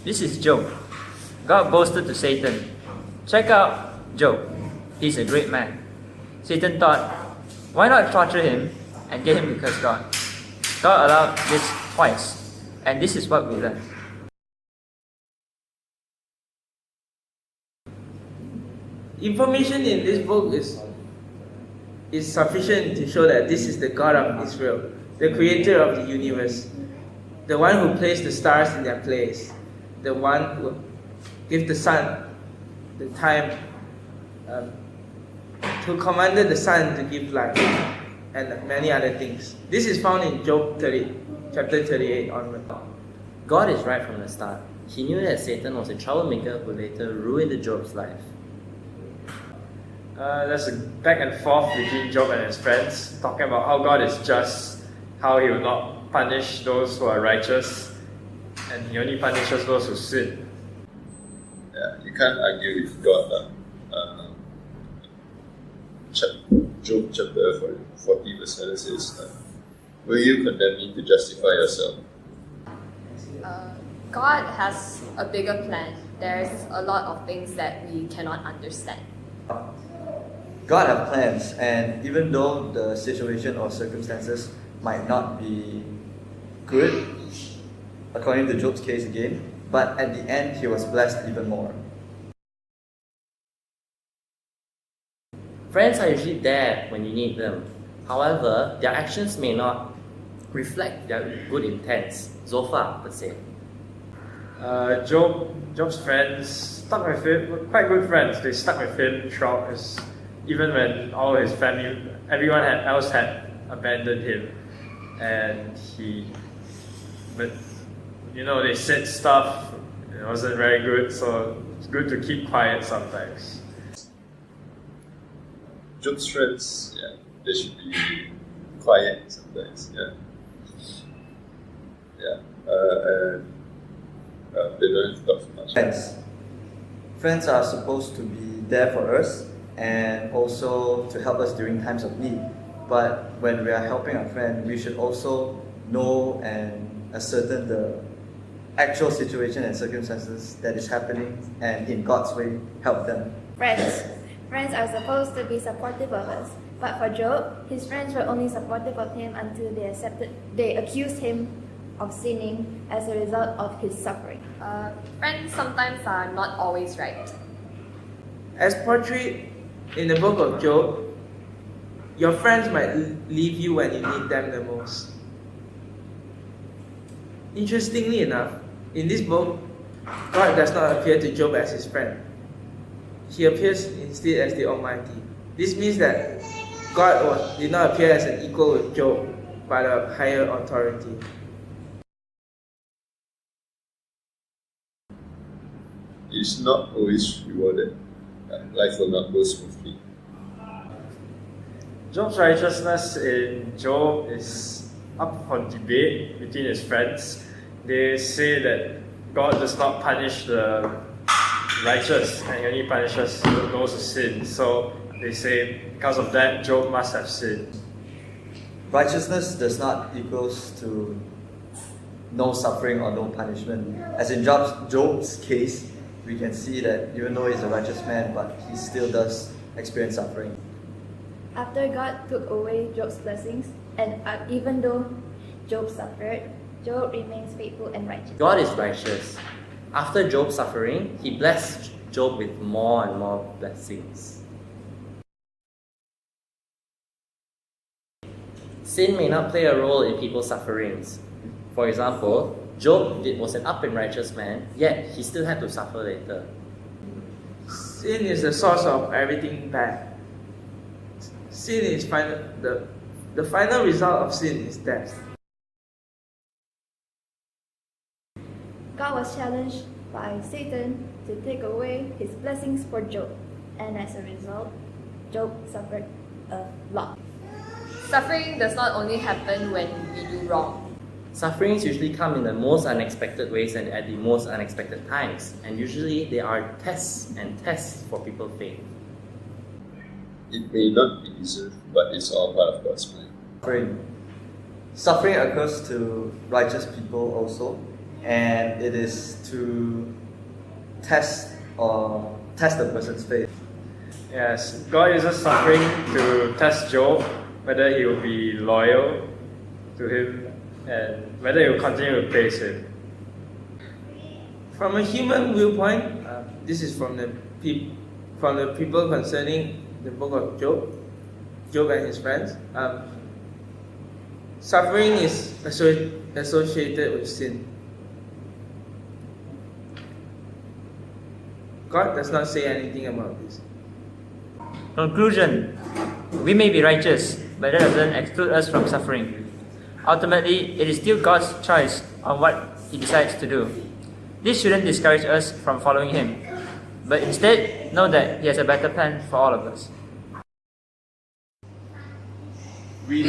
This is Job. God boasted to Satan, "Check out Job. He's a great man." Satan thought, why not torture him and get him to curse God? God allowed this twice, and this is what we learn. Information in this book is sufficient to show that this is the God of Israel, the creator of the universe, the one who placed the stars in their place, the one who gave the sun the time, who commanded the sun to give light, and many other things. This is found in Job 30, chapter 38 onward. God is right from the start. He knew that Satan was a troublemaker who later ruined Job's life. There's a back and forth between Job and his friends, talking about how God is just, how he will not punish those who are righteous, and he only punishes those who sin. Yeah, you can't argue with God. Job chapter 40 verse 7 says, "Will you condemn me to justify yourself?" God has a bigger plan. There's a lot of things that we cannot understand. God has plans, and even though the situation or circumstances might not be good, according to Job's case again, but at the end he was blessed even more. Friends are usually there when you need them. However, their actions may not reflect their good intents. Zophar per se. Job's friends stuck with him, were quite good friends. They stuck with him throughout even when all his family, everyone else had abandoned him, and but they said stuff. It wasn't very good, so it's good to keep quiet sometimes. Job's friends, they should be quiet sometimes. And they don't have to talk so much. Friends are supposed to be there for us and also to help us during times of need. But when we are helping our friend, we should also know and ascertain the actual situation and circumstances that is happening, and in God's way, help them. Friends are supposed to be supportive of us. But for Job, his friends were only supportive of him until they accused him of sinning as a result of his suffering. Friends sometimes are not always right. As portrayed in the book of Job, your friends might leave you when you need them the most. Interestingly enough, in this book, God does not appear to Job as his friend. He appears instead as the Almighty. This means that God did not appear as an equal with Job, but a higher authority. It's not always rewarded. Life will not go smoothly. Job's righteousness in Job is up for debate between his friends. They say that God does not punish the righteous, and he only punishes those who sin. So they say because of that, Job must have sinned. Righteousness does not equals to no suffering or no punishment. As in Job's case, we can see that even though he's a righteous man, but he still does experience suffering. After God took away Job's blessings, and even though Job suffered, Job remains faithful and righteous. God is righteous. After Job's suffering, he blessed Job with more and more blessings. Sin may not play a role in people's sufferings. For example, Job was an up and righteous man, yet he still had to suffer later. Sin is the source of everything bad. Sin is the final result of sin is death. God was challenged by Satan to take away his blessings for Job, and as a result, Job suffered a lot. Suffering does not only happen when we do wrong. Sufferings usually come in the most unexpected ways and at the most unexpected times, and usually they are tests and tests for people's faith. It may not be deserved, but it's all part of God's plan. Suffering occurs to righteous people also, and it is to test the person's faith. Yes, God uses suffering to test Job, whether he will be loyal to him and whether he will continue to praise him. From a human viewpoint, this is from the people concerning the book of Job and his friends. Suffering is associated with sin. God does not say anything about this. Conclusion: we may be righteous, but that doesn't exclude us from suffering. Ultimately, it is still God's choice on what He decides to do. This shouldn't discourage us from following Him, but instead know that He has a better plan for all of us. We